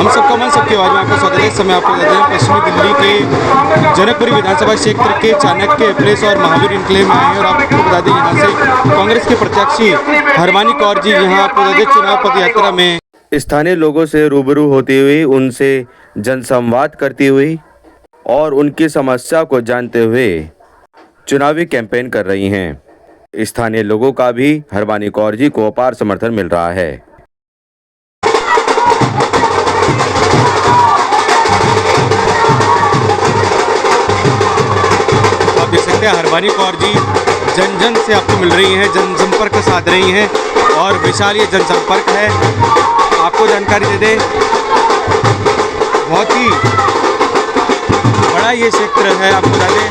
हम सबका मन सबकी आवाज़ में आपका स्वागत है। इस समय आपको कहते हैं पश्चिमी दिल्ली के जनकपुरी विधानसभा क्षेत्र के चाणक्य प्लेस और महावीर इनक्लेव में आए हैं और आपको बता दें यहाँ से कांग्रेस के प्रत्याशी हरवानी कौर जी यहाँ आपको बता दें चुनाव पद यात्रा में स्थानीय लोगों से रूबरू होती हुई, उनसे जनसंवाद करती हुई और उनकी समस्या को जानते हुए चुनावी कैंपेन कर रही हैं। स्थानीय लोगों का भी हरवानी कौर जी को अपार समर्थन मिल रहा है। आप देख सकते हैं हरवानी कौर जी जन जन से आपको मिल रही हैं, जनसंपर्क साध रही हैं और विशाल ये जनसंपर्क है। आपको जानकारी दे दें, बहुत ही बड़ा ये क्षेत्र है। आपको बता दें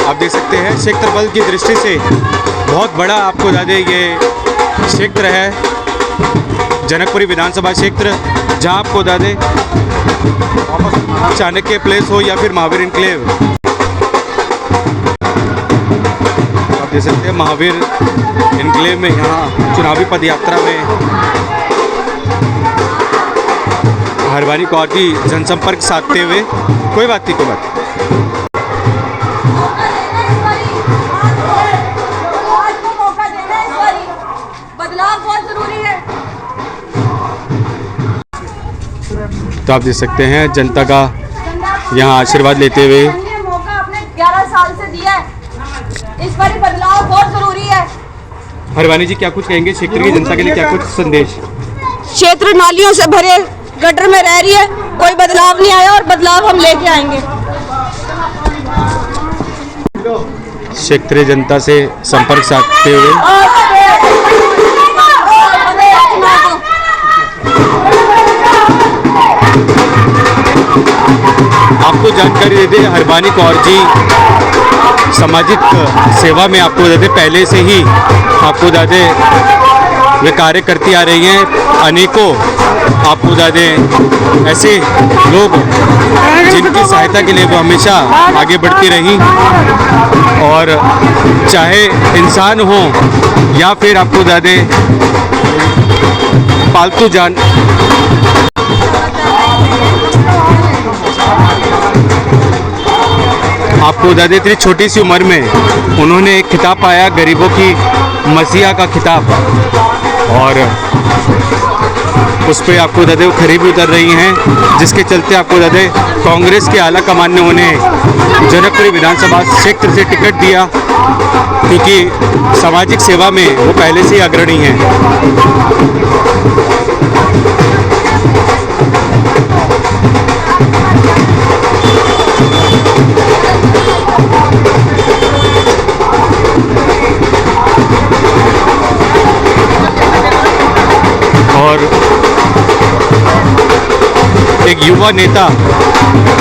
आप देख सकते हैं क्षेत्र बल की दृष्टि से बहुत बड़ा आपको बता दें ये क्षेत्र है जनकपुरी विधानसभा क्षेत्र, जहां आपको बता दें चाणक्य प्लेस हो या फिर महावीर इनक्लेव। आप देख सकते हैं महावीर इनक्लेव में यहाँ चुनावी पदयात्रा में हरवानी कौर जी जनसंपर्क साधते हुए कोई बात नहीं। बदलाव बहुत जरूरी है। तो आप देख सकते हैं जनता का यहाँ आशीर्वाद लेते हुए मौका आपने 11 साल से दिया है, इस बार बदलाव बहुत जरूरी है। हरवानी जी क्या कुछ कहेंगे क्षेत्र की जनता के लिए, क्या कुछ संदेश? क्षेत्र नालियों से भरे गटर में रह रही है, कोई बदलाव नहीं आया और बदलाव हम लेके आएंगे। क्षेत्रीय जनता से संपर्क साधते हुए आपको जानकारी देते हैं हरवानी कौर जी सामाजिक सेवा में आपको देते पहले से ही आपको दादे वे कार्य करती आ रही हैं। अनेकों आपको दादे ऐसे लोग जिनकी सहायता के लिए वो हमेशा आगे बढ़ती रही, और चाहे इंसान हो या फिर आपको दादे पालतू जान आपको बता दें इतनी छोटी सी उम्र में उन्होंने एक खिताब पाया, गरीबों की मसीहा का खिताब, और उस पर आपको बता दें वो खरी भी उतर रही हैं, जिसके चलते आपको बता दें कांग्रेस के आला कमान ने उन्हें जनकपुरी विधानसभा क्षेत्र से टिकट दिया, क्योंकि सामाजिक सेवा में वो पहले से ही अग्रणी हैं। और एक युवा नेता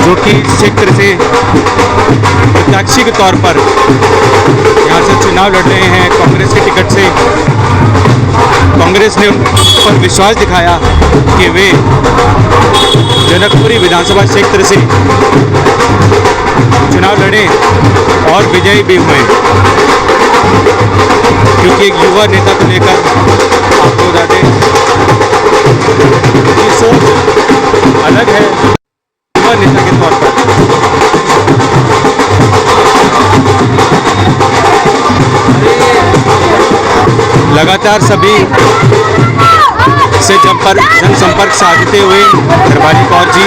जो कि क्षेत्र से प्रत्याशी के तौर पर यहाँ से चुनाव लड़ रहे हैं कांग्रेस के टिकट से। कांग्रेस ने उन पर विश्वास दिखाया कि वे जनकपुरी विधानसभा क्षेत्र से चुनाव लड़े और विजयी भी हुए, क्योंकि एक युवा नेता को लेकर आपको बता दें ये सोच अलग है युवा नेता के तौर पर। लगातार सभी से जनसंपर्क साधते हुए हरवानी कौर जी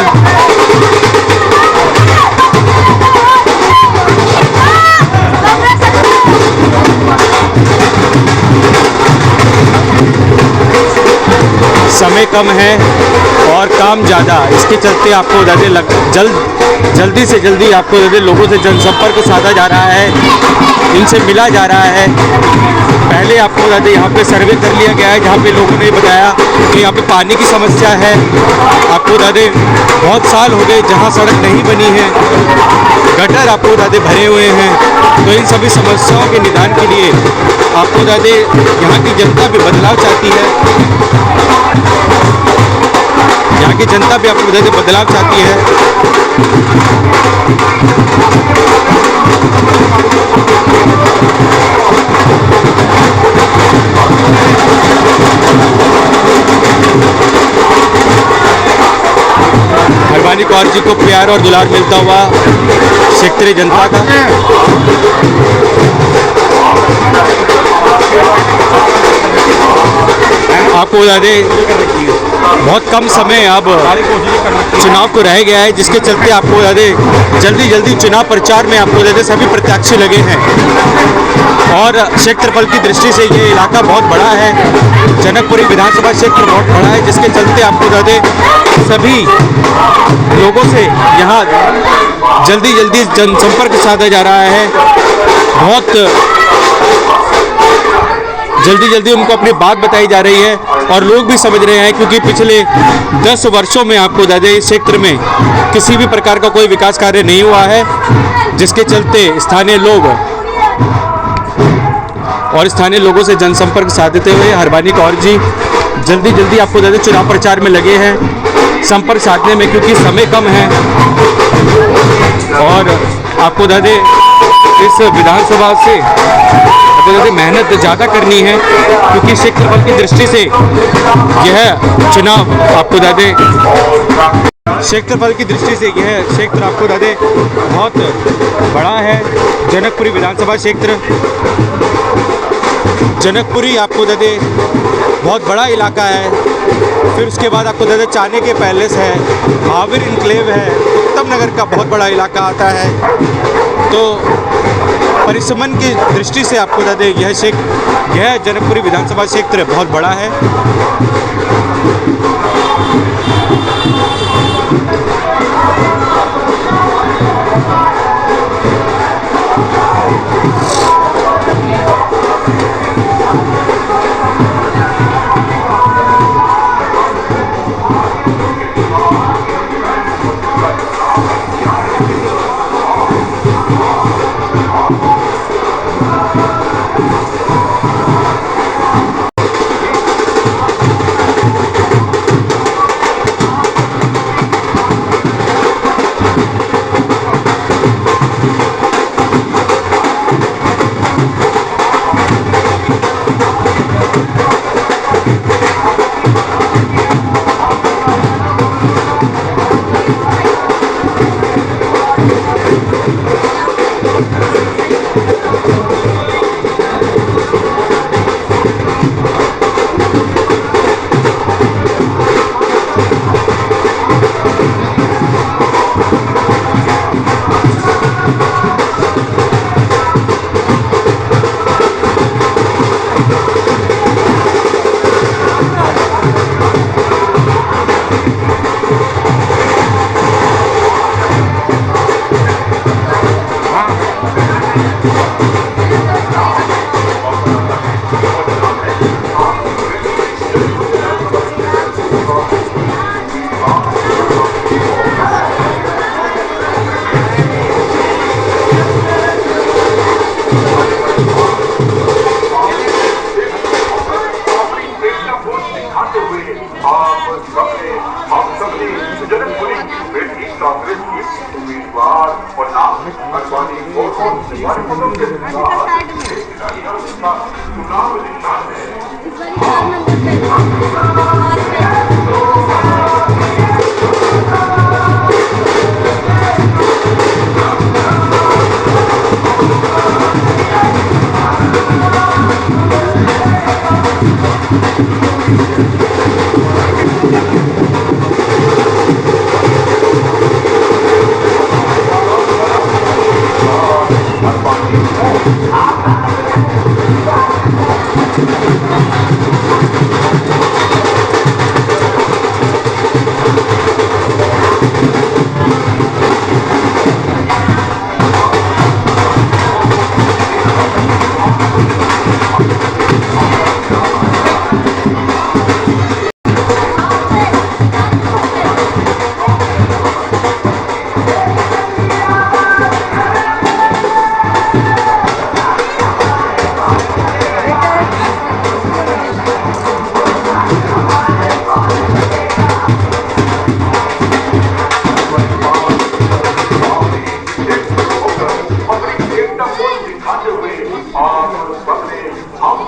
समय कम है और काम ज़्यादा, इसके चलते आपको जल्दी से जल्दी आपको लोगों से जनसंपर्क साधा जा रहा है, इनसे मिला जा रहा है। पहले आपको यहाँ पे सर्वे कर लिया गया है, जहाँ पे लोगों ने बताया कि यहाँ पे पानी की समस्या है। आपको बहुत साल हो गए जहाँ सड़क नहीं बनी है, गटर आपको भरे हुए हैं। तो इन सभी समस्याओं के निदान के लिए आपको यहाँ की जनता भी बदलाव चाहती है, यहाँ की जनता भी आपको बदलाव चाहती है। कौर जी को प्यार और दुलार मिलता हुआ क्षेत्रीय जनता का। आपको बता दें बहुत कम समय अब चुनाव को रह गया है, जिसके चलते आपको बता दें जल्दी चुनाव प्रचार में आपको बता दें सभी प्रत्याशी लगे हैं। और क्षेत्रफल की दृष्टि से ये इलाका बहुत बड़ा है, जनकपुरी विधानसभा क्षेत्र बहुत बड़ा है, जिसके चलते आपको बता दें सभी लोगों से यहाँ जल्दी जनसंपर्क साधा जा रहा है। बहुत जल्दी उनको अपनी बात बताई जा रही है और लोग भी समझ रहे हैं, क्योंकि पिछले 10 वर्षों में आपको बता दें इस क्षेत्र में किसी भी प्रकार का कोई विकास कार्य नहीं हुआ है, जिसके चलते स्थानीय लोग और स्थानीय लोगों से जनसंपर्क साधते हुए हरबानी कौर जी जल्दी आपको बता दें चुनाव प्रचार में लगे हैं, संपर्क साधने में, क्योंकि समय कम है। और आपको बता दें इस विधानसभा से मेहनत ज़्यादा करनी है, क्योंकि क्षेत्रफल की दृष्टि से यह चुनाव आपको बता दें क्षेत्रफल की दृष्टि से यह क्षेत्र आपको बता दें बहुत बड़ा है। जनकपुरी विधानसभा क्षेत्र, जनकपुरी आपको बता दें बहुत बड़ा इलाका है। फिर उसके बाद आपको बता दें चाने के पैलेस है, महावीर इनक्लेव है, उत्तम नगर का बहुत बड़ा इलाका आता है। तो परिसमन की दृष्टि से आपको बता दें यह जनकपुरी विधानसभा क्षेत्र बहुत बड़ा है।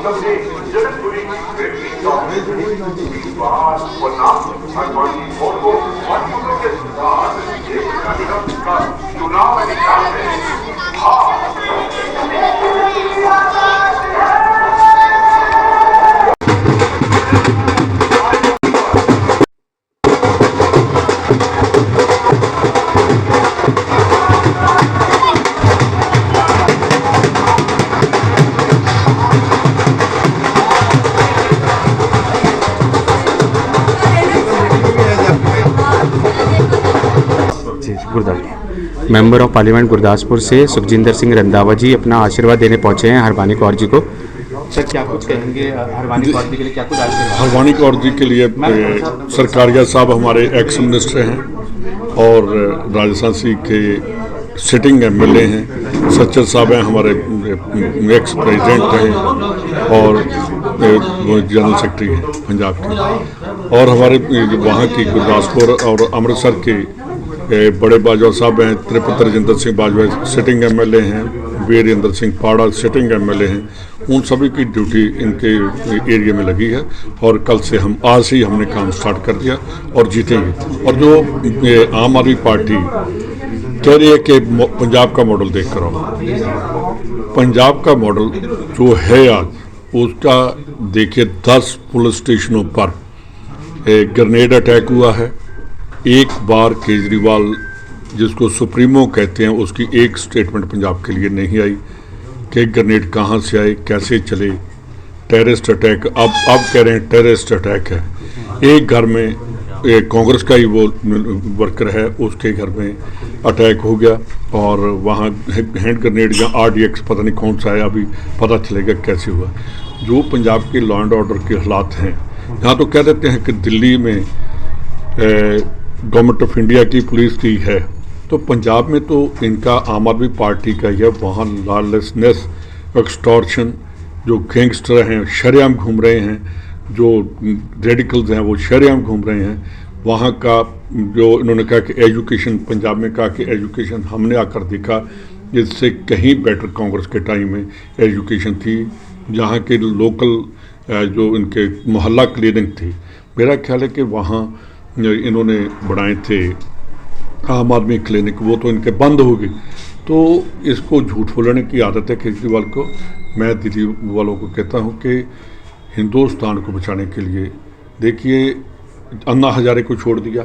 सबने जनकपुरी प्रेमी का चुनाव निकाल Gurdaspur member of parliament Gurdaspur से सुखजिंदर सिंह रंधावा जी अपना आशीर्वाद देने पहुंचे हैं हरवानी कौर जी को। सर क्या कुछ कहेंगे हरवानी कौर जी के लिए, क्या कुछ आशीर्वाद? हरवानी कौर जी के लिए सरकारिया साहब हमारे एक्स मिनिस्टर हैं और राजस्थान के सिटिंग एमएलए हैं। सच्चर साहब हैं हमारे एक्स प्रेसिडेंट हैं और वो जनरल सेक्रेटरी हैं पंजाब के, और हमारे वहाँ की गुरदासपुर और अमृतसर के बड़े बाजवा साहब हैं। त्रिपुत्र राजेंद्र सिंह बाजवा सिटिंग एमएलए हैं, वीरेंद्र सिंह पाड़ा सिटिंग एमएलए हैं। उन सभी की ड्यूटी इनके एरिया में लगी है और कल से आज से ही हमने काम स्टार्ट कर दिया और जीतेंगे। और जो आम आदमी पार्टी कह रही है कि पंजाब का मॉडल देख कर आओ, पंजाब का मॉडल जो है आज उसका देखिए 10 पुलिस स्टेशनों पर ग्रेनेड अटैक हुआ है। एक बार केजरीवाल जिसको सुप्रीमो कहते हैं उसकी एक स्टेटमेंट पंजाब के लिए नहीं आई कि ग्रेनेड कहाँ से आए, कैसे चले। टेररिस्ट अटैक अब कह रहे हैं टेररिस्ट अटैक है। एक घर में कांग्रेस का ही वो वर्कर है, उसके घर में अटैक हो गया और वहाँ हैंड ग्रेनेड या RDX पता नहीं कौन सा है, अभी पता चलेगा कैसे हुआ। जो पंजाब के लॉ एंड ऑर्डर के हालात हैं, यहाँ तो कह देते हैं कि दिल्ली में गवर्नमेंट ऑफ इंडिया की पुलिस की है, तो पंजाब में तो इनका आम आदमी पार्टी का ही है। वहाँ लॉलेसनेस, एक्सटॉर्शन, जो गैंगस्टर हैं शरेआम घूम रहे हैं, जो रेडिकल्स हैं वो शरेआम घूम रहे हैं। वहाँ का जो इन्होंने कहा कि एजुकेशन, पंजाब में कहा कि एजुकेशन हमने आकर देखा इससे कहीं बेटर कांग्रेस के टाइम में एजुकेशन थी। जहाँ के लोकल जो इनके मोहल्ला क्लिनिक थी, मेरा ख्याल है कि वहाँ इन्होंने बनाए थे आम आदमी क्लिनिक, वो तो इनके बंद हो गए। तो इसको झूठ बोलने की आदत है केजरीवाल को। मैं दिल्ली वालों को कहता हूँ कि हिंदुस्तान को बचाने के लिए देखिए अन्ना हजारे को छोड़ दिया,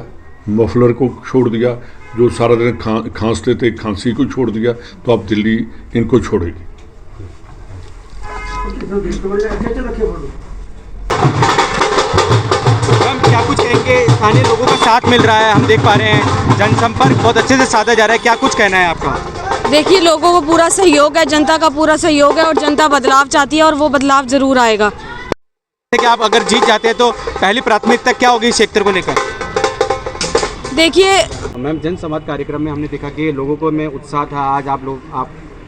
मफलर को छोड़ दिया, जो सारा दिन खांसते थे खांसी को छोड़ दिया, तो अब दिल्ली इनको छोड़ेगी। क्या कुछ कहेंगे? स्थानीय लोगों का साथ मिल रहा है, हम देख पा रहे हैं जनसंपर्क बहुत अच्छे से साधा जा रहा है, क्या कुछ कहना है आपका? देखिए लोगों को पूरा सहयोग है, जनता का पूरा सहयोग है और जनता बदलाव चाहती है और वो बदलाव जरूर आएगा। कि आप अगर जीत जाते हैं तो पहली प्राथमिकता क्या होगी इस क्षेत्र को लेकर? देखिए मैम, जन संवाद कार्यक्रम में हमने देखा कि लोगों को में उत्साह था।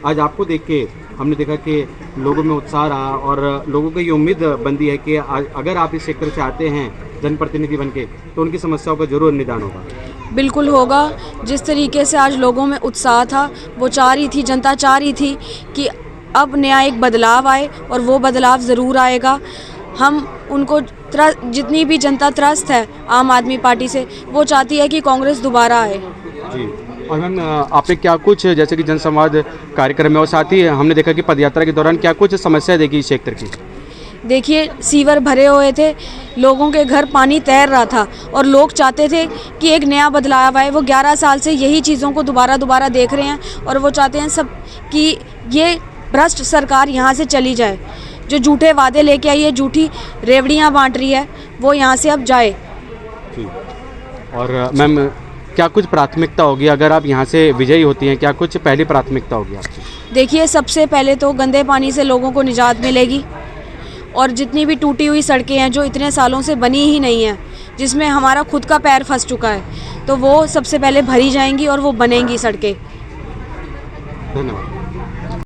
आज आपको देख के हमने देखा कि लोगों में उत्साह रहा और लोगों को ये उम्मीद बनती है कि अगर आप इस क्षेत्र से आते हैं जनप्रतिनिधि बनके तो उनकी समस्याओं का जरूर निदान होगा। बिल्कुल होगा। जिस तरीके से आज लोगों में उत्साह था, वो चाह रही थी, जनता चाह रही थी कि अब नया एक बदलाव आए और वो बदलाव ज़रूर आएगा। हम उनको जितनी भी जनता त्रस्त है आम आदमी पार्टी से, वो चाहती है कि कांग्रेस दोबारा आए। जी, और मैम आपने क्या कुछ जैसे कि जनसंवाद कार्यक्रम में और साथ ही हमने देखा कि पदयात्रा के दौरान क्या कुछ समस्या देखी इस क्षेत्र की? देखिए सीवर भरे हुए थे, लोगों के घर पानी तैर रहा था और लोग चाहते थे कि एक नया बदलाव आए। वो 11 साल से यही चीज़ों को दोबारा देख रहे हैं और वो चाहते हैं सब कि ये भ्रष्ट सरकार यहाँ से चली जाए। जो झूठे वादे लेके आई है, झूठी रेवड़ियाँ बांट रही है, वो यहाँ से अब जाए। और मैम क्या कुछ प्राथमिकता होगी अगर आप यहाँ से विजयी होती हैं, क्या कुछ पहली प्राथमिकता होगी आपकी? देखिए सबसे पहले तो गंदे पानी से लोगों को निजात मिलेगी और जितनी भी टूटी हुई सड़कें हैं जो इतने सालों से बनी ही नहीं है, जिसमें हमारा खुद का पैर फंस चुका है, तो वो सबसे पहले भरी जाएंगी और वो बनेंगी सड़कें। धन्यवाद।